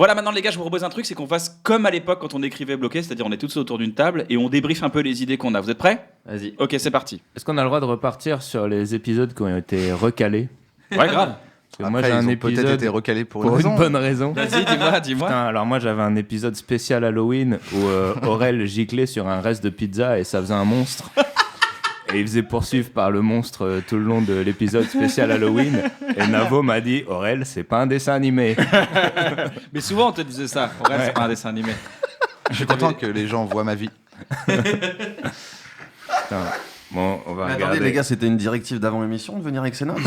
Voilà, maintenant les gars, je vous propose un truc, c'est qu'on fasse comme à l'époque quand on écrivait bloqué, c'est-à-dire on est tous autour d'une table et on débriefe un peu les idées qu'on a. Vous êtes prêts ? Vas-y. Ok, c'est parti. Est-ce qu'on a le droit de repartir sur les épisodes qui ont été recalés ? Ouais, grave. Parce que Après, moi j'ai un ils ont peut-être épisode été recalés pour pour une une raison. bonne raison. Vas-y, dis-moi. Putain, alors moi j'avais un épisode spécial Halloween où Aurel giclait sur un reste de pizza et ça faisait un monstre. Et il faisait poursuivre par le monstre tout le long de l'épisode spécial Halloween. Et Navo m'a dit, Aurel, c'est pas un dessin animé. Mais souvent on te disait ça. En vrai, c'est pas un dessin animé. Je suis content que les gens voient ma vie. Putain. Bon, on va Mais regarder. attendez, les gars, c'était une directive d'avant l'émission de venir avec ses notes.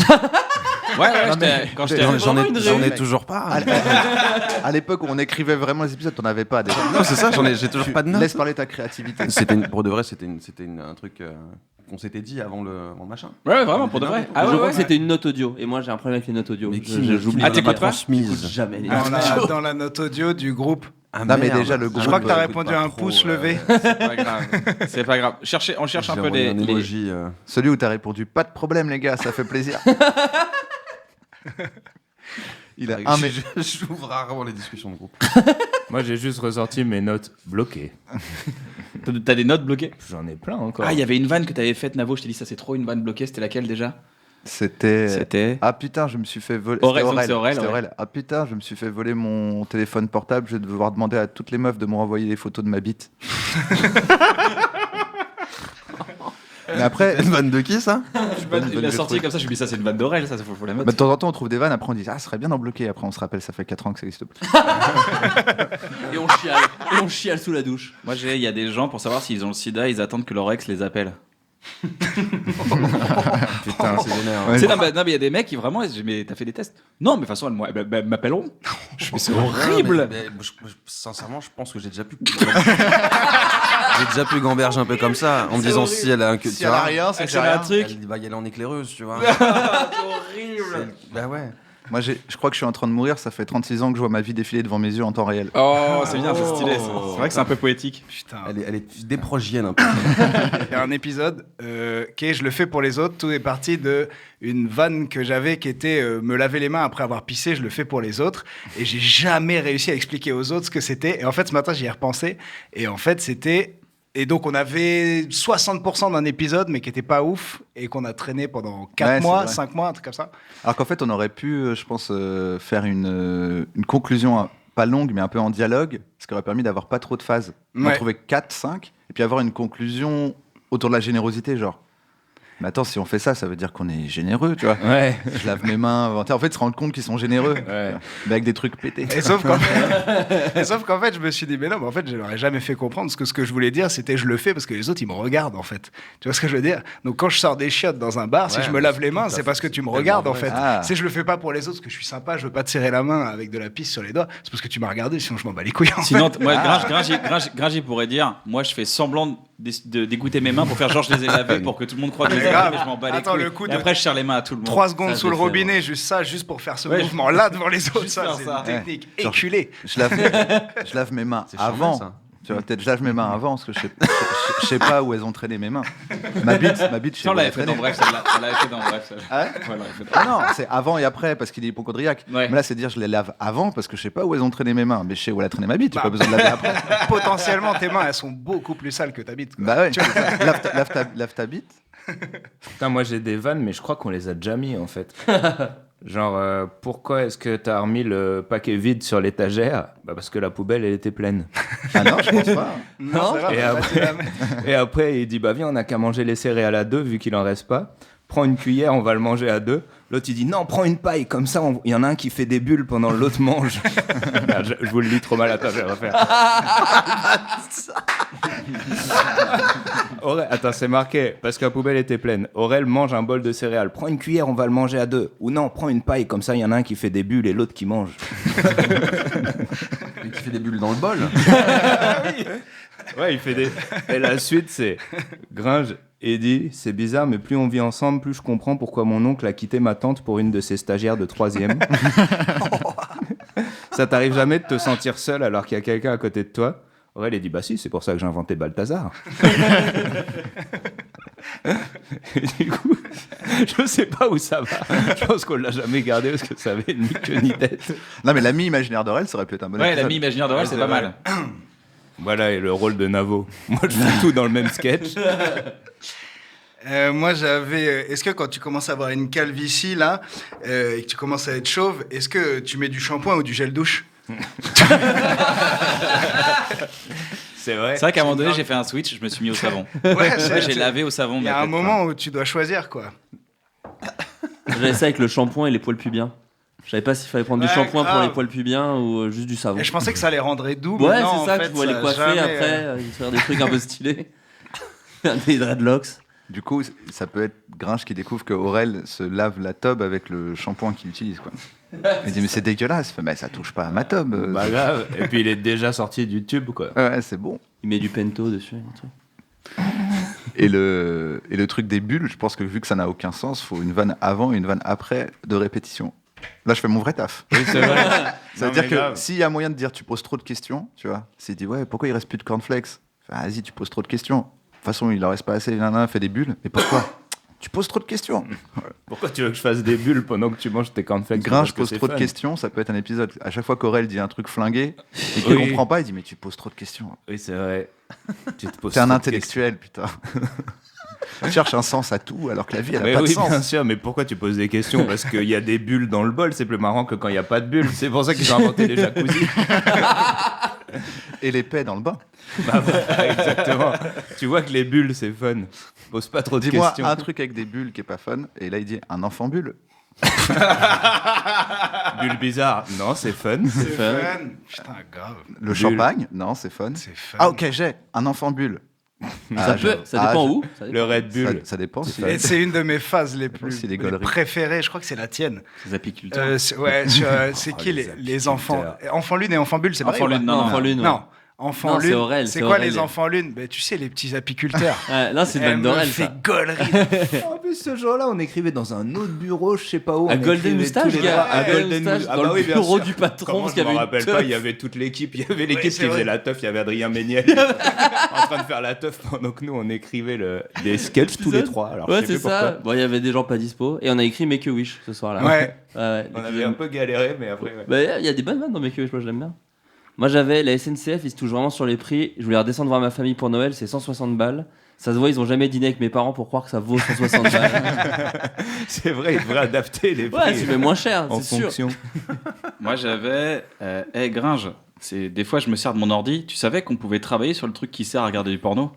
Ouais, quand je t'ai J'en ai toujours pas. À l'époque où on écrivait vraiment les épisodes, t'en avais pas déjà. Non, c'est ça, j'ai toujours pas de notes. Laisse parler ta créativité. Pour de vrai, c'était un truc qu'on s'était dit avant le machin. Ouais, vraiment, pour de vrai. Ah je ouais, crois ouais. que c'était une note audio et moi j'ai un problème avec les notes audio. Mais J'oublie. Ah, t'écoutes pas ? transmise. Jamais les Dans notes audio. dans la note audio du groupe. Ah, Non, mais merde. déjà, le Je groupe, crois que t'as écoute répondu pas à un trop, pouce levé. C'est pas grave. C'est pas grave. On cherche un J'ai peu envoyé les. un emoji, Celui où t'as répondu pas de problème, les gars, ça fait plaisir. Il a un J'ouvre rarement les discussions de groupe. Moi j'ai juste ressorti mes notes bloquées. T'as des notes bloquées ? J'en ai plein encore. Ah, il y avait une vanne que t'avais faite, Navo. Je t'ai dit, ça c'est trop une vanne bloquée. C'était laquelle déjà ? C'était. Ah putain, je me suis fait voler. Aurel, C'était donc c'est Aurel, C'était ouais. Aurel. Ah putain, je me suis fait voler mon téléphone portable. Je vais devoir demander à toutes les meufs de me renvoyer des photos de ma bite. Mais après, Une vanne de qui, ça? Il l'a sorti comme ça. Je me dis, ça c'est une vanne d'Aurel. Ça faut la mettre. de temps en temps, on trouve des vannes. Après, on dit, ah, ce serait bien d'en bloquer. Après, on se rappelle, ça fait 4 ans que ça existe plus. Et on chiale sous la douche. Moi, il y a des gens, pour savoir s'ils ont le sida, ils attendent que leur ex les appelle. Putain, c'est vénère. Ouais. Tu sais, non, mais il y a des mecs qui vraiment, mais t'as fait des tests ? Non, mais de toute façon, elles m'appelleront. Je me c'est horrible. Sincèrement, je pense que j'ai déjà pu. J'ai déjà pu gamberger un peu comme ça, en me disant si elle a un Si elle a rien, c'est que j'ai Elle a un rien. truc. Elle va y aller en éclaireuse, tu vois. C'est horrible. Bah ouais. Moi, je crois que je suis en train de mourir. Ça fait 36 ans que je vois ma vie défiler devant mes yeux en temps réel. Oh, c'est bien, c'est stylé. Ça. C'est vrai que c'est un peu poétique. Putain. Elle est déprogienne un peu. Il y a un épisode qui est Je le fais pour les autres. Tout est parti de une vanne que j'avais qui était me laver les mains après avoir pissé. Je le fais pour les autres. Et j'ai jamais réussi à expliquer aux autres ce que c'était. Et en fait, ce matin, j'y ai repensé. Et en fait, c'était. Et donc, on avait 60% d'un épisode, mais qui était pas ouf. Et qu'on a traîné pendant 4 Ouais, c'est mois, vrai. 5 mois, un truc comme ça. Alors qu'en fait, on aurait pu, je pense, faire une conclusion pas longue, mais un peu en dialogue, ce qui aurait permis d'avoir pas trop de phases. On en Ouais. trouver 4, 5, et puis avoir une conclusion autour de la générosité, genre. Mais attends, si on fait ça, ça veut dire qu'on est généreux, tu vois. Ouais. Je lave mes mains. En fait, se rendre compte qu'ils sont généreux, Ouais. mais avec des trucs pétés. Et sauf qu'en fait, je me suis dit, mais non, mais en fait, je leur ai jamais fait comprendre. Parce que ce que je voulais dire, c'était je le fais parce que les autres, ils me regardent, en fait. Tu vois ce que je veux dire? Donc, quand je sors des chiottes dans un bar, si Ouais, je me mais lave les tout mains, à c'est fait, parce que tu me c'est regardes, en tellement fait. vrai. Ah. Si je le fais pas pour les autres, parce que je suis sympa, je veux pas te serrer la main avec de la pisse sur les doigts, c'est parce que tu m'as regardé, sinon je m'en bats les couilles. Sinon, moi, Gringy pourrait dire, moi, je fais semblant d'égoûter mes mains pour faire genre je les ai lavées pour que tout le monde croit que je les ai lavées, mais je m'en bats les Attends, couilles. le coup Et de- après, je serre les mains à tout le monde. 3 secondes Ça, sous je le le fais, robinet, moi. juste pour faire ce Ouais, mouvement-là devant les autres. Juste Ça, faire c'est ça. une technique Genre- éculée. Je lave mes mains C'est charmant, avant. ça. Tu vois, peut-être je lave mes mains avant, parce que je sais pas où elles ont traîné mes mains. Ma bite, je sais Tiens, on où elle l'avait a fait traîné. dans Bref, celle-là. On l'avait fait dans Bref, celle-là. Ah ouais Ouais, on l'avait fait dans- Ah non, c'est avant et après, parce qu'il est hypochondriaque. Ouais. Mais là, c'est dire je les lave avant, parce que je sais pas où elles ont traîné mes mains. Mais je sais où elle a traîné ma bite, j'ai Bah. pas besoin de laver après. Potentiellement, tes mains, elles sont beaucoup plus sales que ta bite. quoi. Bah ouais, lave ta bite. Putain, moi j'ai des vannes, mais je crois qu'on les a déjà mis en fait. Genre, pourquoi est-ce que t'as remis le paquet vide sur l'étagère ? Bah parce que la poubelle elle était pleine. Ah non, je pense pas. Non, c'est vrai, Et bah, après- tu la mets. Et après il dit bah viens on a qu'à manger les céréales à deux vu qu'il en reste pas. Prends une cuillère, on va le manger à deux. L'autre il dit non, prends une paille, comme ça il y en a un qui fait des bulles pendant que l'autre mange. Ah, je vous le lis trop mal, attends, je vais refaire. Attends, c'est marqué, parce que la poubelle était pleine. Aurel mange un bol de céréales. Prends une cuillère, on va le manger à deux. Ou non, prends une paille, comme ça il y en a un qui fait des bulles et l'autre qui mange. Et qui fait des bulles dans le bol. Ouais, il fait des. Et la suite, c'est Gringe et dit c'est bizarre, mais plus on vit ensemble, plus je comprends pourquoi mon oncle a quitté ma tante pour une de ses stagiaires de 3e. Ça t'arrive jamais de te sentir seul alors qu'il y a quelqu'un à côté de toi ? Aurel, il dit bah si, c'est pour ça que j'ai inventé Balthazar. Et du coup, je sais pas où ça va. Je pense qu'on l'a jamais gardé parce que ça avait ni queue ni tête. Non, mais l'ami imaginaire d'Aurel, ça aurait pu être un bon Ouais, épisode. l'ami imaginaire d'Aurel, c'est pas vrai. mal. Voilà, et le rôle de Navo. Moi, je fais tout dans le même sketch. Moi, j'avais. Est-ce que quand tu commences à avoir une calvitie, là, et que tu commences à être chauve, est-ce que tu mets du shampoing ou du gel douche? C'est vrai. C'est vrai qu'à un moment donné, j'ai fait un switch, je me suis mis au savon. Ouais, Ouais, j'ai lavé au savon. Il y ma a un tête, moment où tu dois choisir, quoi. J'avais ça avec le shampoing et les poils pubiens. Je savais pas s'il fallait prendre du Ouais, shampoing pour grave. les poils pubiens ou juste du savon. Et je pensais que ça les rendrait doux. Ouais, mais non, c'est ça en que fait, je pouvais les ça a coiffer jamais, après, faire des trucs un peu stylés. Des dreadlocks. Du coup, ça peut être Grinch qui découvre que Aurel se lave la tobe avec le shampoing qu'il utilise, quoi. Il dit, mais c'est dégueulasse. Il fait, mais ça touche pas à ma tobe. Pas grave. Et puis, il est déjà sorti du tube, quoi. Ouais, c'est bon. Il met du pento dessus. un truc. Et le truc des bulles, je pense que vu que ça n'a aucun sens, faut une vanne avant et une vanne après de répétition. Là, je fais mon vrai taf. Oui, c'est vrai. Ça veut Non, dire mais que grave. s'il y a moyen de dire tu poses trop de questions, tu vois, s'il dit ouais, pourquoi il reste plus de cornflakes? Enfin, vas-y, tu poses trop de questions. De toute façon, il en reste pas assez, fais des bulles. Mais pourquoi? Tu poses trop de questions. Pourquoi tu veux que je fasse des bulles pendant que tu manges tes cornflakes? Grinch Parce que pose c'est trop de fun. questions, ça peut être un épisode. À chaque fois qu'Aurel dit un truc flingué et qu'il Oui. comprend pas, il dit mais tu poses trop de questions. Oui, c'est vrai. Tu te poses T'es un trop de intellectuel, putain. Tu cherches un sens à tout alors que la vie, elle a Mais pas oui, de sens. bien sûr, mais pourquoi tu poses des questions? Parce qu'il y a des bulles dans le bol, c'est plus marrant que quand il n'y a pas de bulles. C'est pour ça qu'ils ont inventé les jacuzzi. Et les paix dans le bain. Bah, voilà, exactement. Tu vois que les bulles, c'est fun. Pose pas trop de Dis-moi questions. un truc avec des bulles qui est pas fun. Et là, il dit un enfant bulle. Bulle bizarre. Non, c'est fun. C'est fun. Putain, grave. Le Bulle. champagne, non, c'est fun. C'est fun. Ah, ok, j'ai un enfant bulle. Ça dépend où. Ça Le dépend. Red Bull. Ça dépend si Et c'est une de mes phases les aussi plus des les gauleries. préférées. Je crois que c'est la tienne. Les apiculteurs. Ouais, c'est Oh, qui les les enfants apiculteurs. Enfant lune et enfant bulle, c'est pareil. Enfant ou pas lune, non, Enfant lune. ouais. Non, enfant Non, c'est lune. Aurel, C'est c'est quoi Aurel. les enfants lune? Ben, tu sais, les petits apiculteurs. Ouais, là, c'est une Elle vanne me d'Aurel, fait ça. gaulerie. En plus, ce jour-là, on écrivait dans un autre bureau, je sais pas où. À on Golden écrivait Moustache, tous les gars. droits. À À Golden Golden Moustache, Moustache. dans Ah bah le oui, bien bureau sûr. du patron, Comment parce je qu'il y me avait une rappelle teuf. pas, il y avait toute l'équipe. Il y avait l'équipe Oui, qui c'est vrai. faisait la teuf. Il y avait Adrien Méniel en train de faire la teuf pendant que nous, on écrivait des sketchs tous les trois. Alors, Ouais, je sais c'est plus pourquoi. ça. Bon, il y avait des gens pas dispo. Et on a écrit Make a Wish ce soir-là. Ouais. Ouais, On avait un peu galéré, mais après, ouais. Bah, il y a des bonnes vannes dans Make a Wish, moi j'aime bien. Moi j'avais la SNCF, ils se touchent vraiment sur les prix. Je voulais redescendre voir ma famille pour Noël, c'est 160 balles. Ça se voit, ils ont jamais dîné avec mes parents pour croire que ça vaut 160 balles. C'est vrai, il devrait adapter les prix Ouais, tu mets moins cher, en c'est sûr. fonction. Moi, j'avais. Hey, Gringe, des fois, je me sers de mon ordi. Tu savais qu'on pouvait travailler sur le truc qui sert à regarder du porno?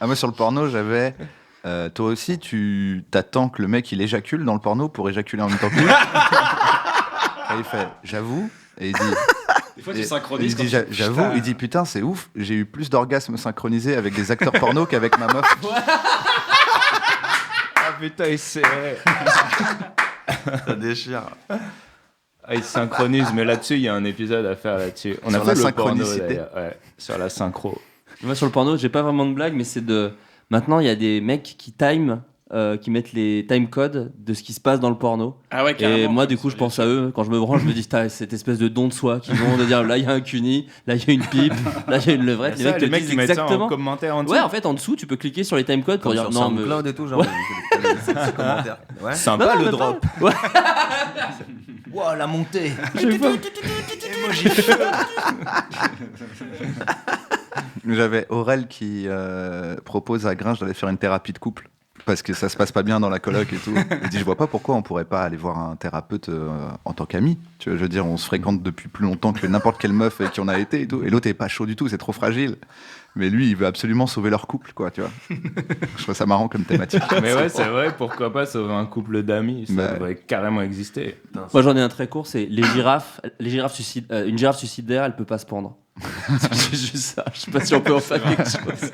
Ah, moi, sur le porno, j'avais. Toi aussi, tu t'attends que le mec il éjacule dans le porno pour éjaculer en même temps que lui. Et il fait j'avoue. Et il dit. Des fois, et- tu synchronises. il dit quand tu- j'avoue. Il dit putain, c'est ouf. J'ai eu plus d'orgasmes synchronisés avec des acteurs porno qu'avec ma meuf. Ah putain, il s'est... Ça déchire. Ah, il synchronise, mais là-dessus, il y a un épisode à faire là-dessus. On Sur a la fait le porno, synchronicité. d'ailleurs. Ouais, sur la synchro. Moi sur le porno, j'ai pas vraiment de blague, mais c'est de. Maintenant, il y a des mecs qui qui mettent les time codes de ce qui se passe dans le porno. Ah ouais, Et carrément. moi, du coup, je pense à eux. Quand je me branche, je me dis, t'as cette espèce de don de soi qui vont de dire là, il y a un cuni, là, il y a une pipe, là, il y a une levrette. Ça, les mecs disent qui mettent ça en exactement. commentaire en dessous. Ouais, en fait, en dessous, tu peux cliquer sur les time codes pour Comme dire sur non, mais. SoundCloud et tout, genre. Ouais. Ces petits commentaires. Ouais. Sympa Non, non, le mais drop. Ouais. Wow, la montée. J'avais Aurel qui propose à Gringe d'aller faire une thérapie de couple. Parce que ça se passe pas bien dans la coloc et tout. Il dit je vois pas pourquoi on pourrait pas aller voir un thérapeute en tant qu'ami. Tu vois, je veux dire, on se fréquente depuis plus longtemps que n'importe quelle meuf avec qui on a été et tout. Et l'autre est pas chaud du tout, c'est trop fragile. Mais lui, il veut absolument sauver leur couple, quoi, tu vois. Je trouve ça marrant comme thématique. Mais ouais, c'est vrai, pourquoi pas sauver un couple d'amis? Ça Bah. devrait carrément exister. Moi, j'en ai un très court, c'est les girafes. Une girafe suicidaire, elle peut pas se pendre. C'est juste ça. Je sais pas si on peut en faire quelque chose.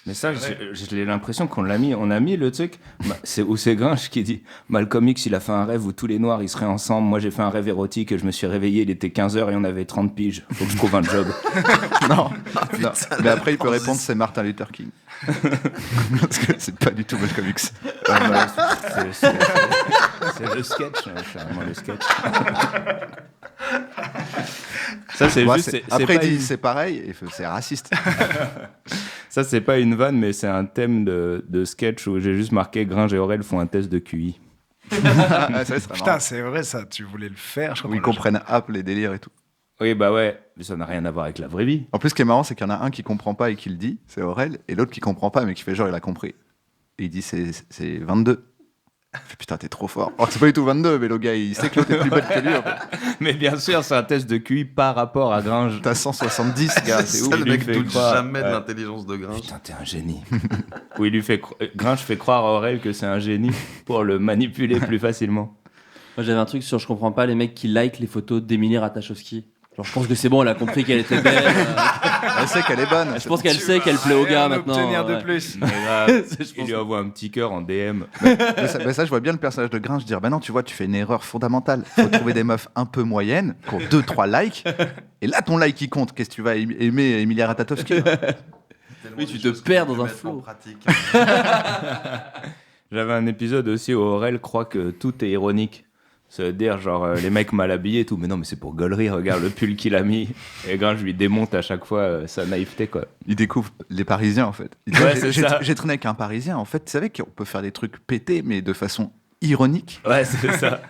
Mais ça, j'ai l'impression qu'on l'a mis. On a mis le truc. C'est Grinch qui dit Malcolm X, il a fait un rêve où tous les noirs ils seraient ensemble. Moi, j'ai fait un rêve érotique et je me suis réveillé. Il était 15h et on avait 30 piges. Faut que je trouve un job. Non. Mais après, il peut répondre c'est Martin Luther King. Parce que c'est pas du tout Malcolm X. C'est le sketch. C'est vraiment le sketch. Ça, c'est Ouais, juste. après, pas il dit une- c'est pareil et c'est raciste. Ça, c'est pas une vanne, mais c'est un thème de sketch où j'ai juste marqué Gringe et Aurel font un test de QI. Ah, ça serait Putain, marrant. c'est vrai ça, tu voulais le faire. Je crois Où ils qu'on l'a comprennent app les délires et tout. Oui, bah ouais, mais ça n'a rien à voir avec la vraie vie. En plus, ce qui est marrant, c'est qu'il y en a un qui comprend pas et qui le dit, c'est Aurel, et l'autre qui comprend pas mais qui fait genre il a compris. Et il dit c'est 22. Il fait putain, t'es trop fort. Alors que c'est pas du tout 22, mais le gars il sait que l'autre est plus bête que lui. En fait. Mais bien sûr, c'est un test de QI par rapport à Gringe. T'as 170, gars, c'est C'est ouf. ça, le il lui mec fait doute croire. jamais de Ouais. l'intelligence de Gringe. Putain, t'es un génie. Où il lui fait Gringe fait croire à Aurel que c'est un génie pour le manipuler plus facilement. Moi, j'avais un truc sur je comprends pas les mecs qui like les photos d'Emilie Ratajkowski. Genre, je pense que c'est bon, elle a compris qu'elle était belle. Elle sait qu'elle est bonne. Je pense qu'elle sait qu'elle plaît aux gars maintenant. obtenir de ouais. plus. Mais grave, Je il pense- lui envoie un petit cœur en DM. Mais ça, je vois bien le personnage de Gringe dire bah non, tu vois, tu fais une erreur fondamentale. Faut trouver des meufs un peu moyennes, qui ont 2-3 likes. Et là, ton like, il compte. Qu'est-ce que tu vas aimer Emilia Ratajkowski Oui, tu te perds dans un flow. J'avais un épisode aussi où Aurel croit que tout est ironique. Ça veut dire genre les mecs mal habillés et tout, mais non, mais c'est pour gaulerie, regarde le pull qu'il a mis. Et Gringe lui démonte à chaque fois sa naïveté, quoi. Il découvre les Parisiens, en fait. Il dit, Ouais, c'est ça. j'ai traîné avec un Parisien. En fait, tu savais qu'on peut faire des trucs pétés, mais de façon ironique. Ouais, c'est ça.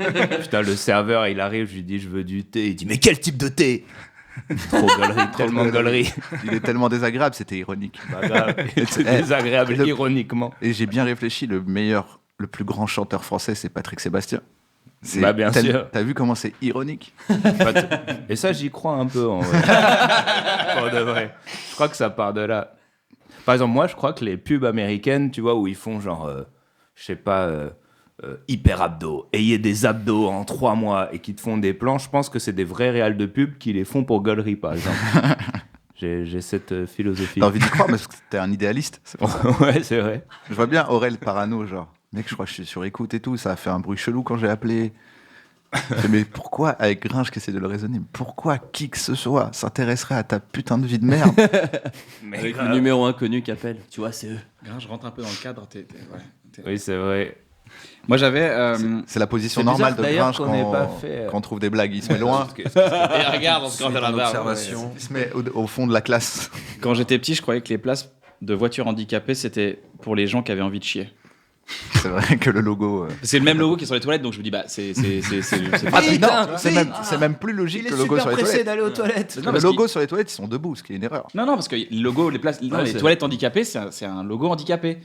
Putain, le serveur, il arrive, je lui dis, je veux du thé. Il dit, mais quel type de thé? Trop gaulerie, tellement gaulerie. Il est tellement désagréable, c'était ironique. Pas grave. C'est désagréable, le- ironiquement. Et j'ai bien réfléchi, le plus grand chanteur français, c'est Patrick Sébastien. Bah, bien sûr. T'as vu comment c'est ironique? Et ça, j'y crois un peu, en vrai. Pour de vrai. Je crois que ça part de là. Par exemple, moi, je crois que les pubs américaines, tu vois, où ils font genre, je sais pas, hyper abdos, ayez des abdos en 3 mois et qui te font des plans, je pense que c'est des vrais réals de pub qui les font pour gaulerie, par exemple. J'ai cette philosophie. T'as envie d'y croire parce que t'es un idéaliste. C'est pour ça. Ouais, c'est vrai. Je vois bien Aurel parano, genre. Mec, je crois que je suis sur écoute et tout. Ça a fait un bruit chelou quand j'ai appelé. Mais pourquoi, avec Gringe qui essaie de le raisonner, pourquoi qui que ce soit s'intéresserait à ta putain de vie de merde? Mais Avec grave. le numéro inconnu qui appelle. Tu vois, c'est eux. Je rentre un peu dans le cadre. Oui, c'est vrai. Moi, j'avais. C'est la position C'est normale bizarre, de d'ailleurs, Gringe qu'on n'ait pas fait, quand on trouve des blagues. Il se met loin, Et regarde, on se C'est à la une barre. observation. il se met au fond de la classe. Quand j'étais petit, je croyais que les places de voitures handicapées, c'était pour les gens qui avaient envie de chier. C'est vrai que le logo. C'est le même logo qui est sur les toilettes, donc je me dis, bah, c'est Ah, pratique. non, c'est même plus logique que le logo sur les toilettes. d'aller aux toilettes. Non, Le parce logo sur les toilettes, ils sont debout, ce qui est une erreur. Non, parce que le logo, les places, non, Ouais, les c'est- toilettes handicapées, c'est un logo handicapé.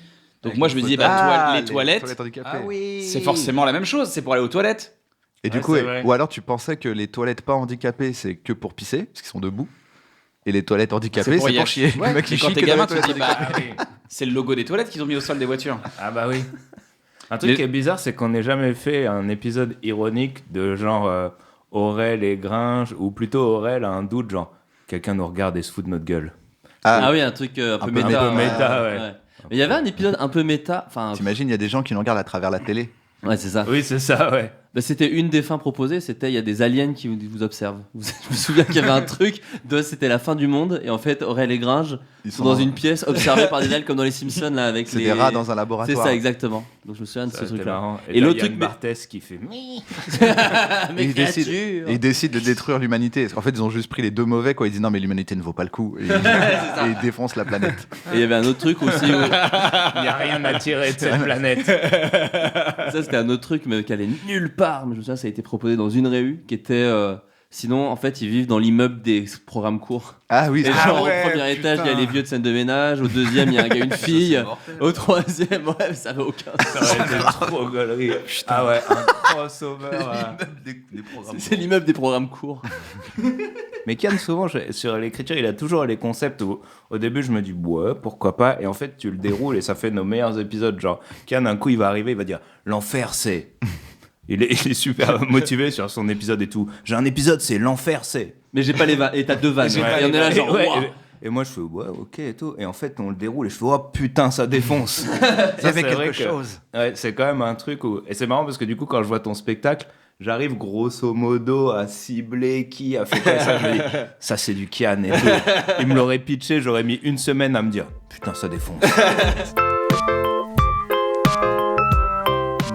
Donc Avec moi, le je me dis, fauteuil. bah, les les toilettes, handicapées. c'est forcément la même chose, c'est pour aller aux toilettes. Et du Ouais, coup, c'est vrai. ou alors tu pensais que les toilettes pas handicapées, c'est que pour pisser, parce qu'ils sont debout. Et les toilettes handicapées, c'est pour chier. Ouais, Le mec, mais il quand chie t'es que dans gamin, les tu te dis, toilettes bah, c'est le logo des toilettes qu'ils ont mis au sol des voitures. Ah bah oui. Un truc Les- qui est bizarre, c'est qu'on n'ait jamais fait un épisode ironique de genre Aurel et Gringe, ou plutôt Aurel a un doute, genre quelqu'un nous regarde et se fout de notre gueule. Ah oui, un truc un peu peu méta. un peu méta, ouais. Mais il y avait un épisode un peu méta. Enfin, T'imagines, il y a des gens qui nous regardent à travers la télé. ouais, c'est ça. Oui, c'est ça, ouais. Bah, c'était une des fins proposées, c'était il y a des aliens qui vous observent. Je me souviens qu'il y avait un truc, c'était la fin du monde, et en fait, Aurel et Gringe Ils sont dans une pièce observés par des aliens comme dans les Simpsons, là, avec C'est les. des rats dans un C'est laboratoire. ça, exactement. Donc je me souviens de Ça, ce c'était truc-là. marrant. Et l'autre Yann truc, Barthès qui fait Et et ils décident de détruire l'humanité. Parce qu'en fait, ils ont juste pris les deux mauvais, quoi. Ils disent non, mais l'humanité ne vaut pas le coup. Et ils défoncent la planète. Et il y avait un autre truc aussi, où... il n'y a rien à tirer de cette planète. ça c'était un autre truc, mais qui allait nulle part. Mais je me souviens, ça a été proposé dans une réu, qui était. Sinon, en fait, ils vivent dans l'immeuble des programmes courts. Ah oui, Et c'est genre, ouais, au premier putain. étage, il y a les vieux de scène de ménage. Au deuxième, il y a un gars, une fille. Au troisième, ouais, ça n'avait aucun Ça sens. aurait été trop gaulerie. Ah ouais, un crossover. Des programmes. C'est l'immeuble des programmes courts. Mais Kian, souvent, sur l'écriture, il a toujours les concepts où, au début, je me dis, ouais, pourquoi pas. Et en fait, tu le déroules et ça fait nos meilleurs épisodes. Genre, Kian, un coup, il va arriver, il va dire, l'enfer, c'est. Il est super motivé sur son épisode et tout. J'ai un épisode, c'est l'enfer, c'est. Mais j'ai pas les vannes. Et t'as deux vannes. Ouais, Et on est là, genre, ouais, waouh. et moi, je fais, ouais, ok et tout. Et en fait, on le déroule et je fais, oh putain, ça défonce. Il y avait c'est vrai quelque que- chose. Ouais, c'est quand même un truc où. Et c'est marrant parce que du coup, quand je vois ton spectacle, j'arrive grosso modo à cibler qui a fait quoi. Ça, je me dis, ça c'est du Kian et tout. Il me l'aurait pitché, j'aurais mis une semaine à me dire, putain, ça défonce.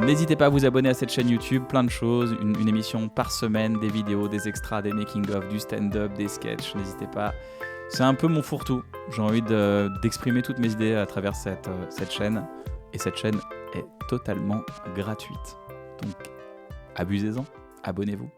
N'hésitez pas à vous abonner à cette chaîne YouTube, plein de choses, une émission par semaine, des vidéos, des extras, des making-of, du stand-up, des sketchs. N'hésitez pas. C'est un peu mon fourre-tout. J'ai envie d'exprimer toutes mes idées à travers cette chaîne. Et cette chaîne est totalement gratuite. Donc, abusez-en, abonnez-vous.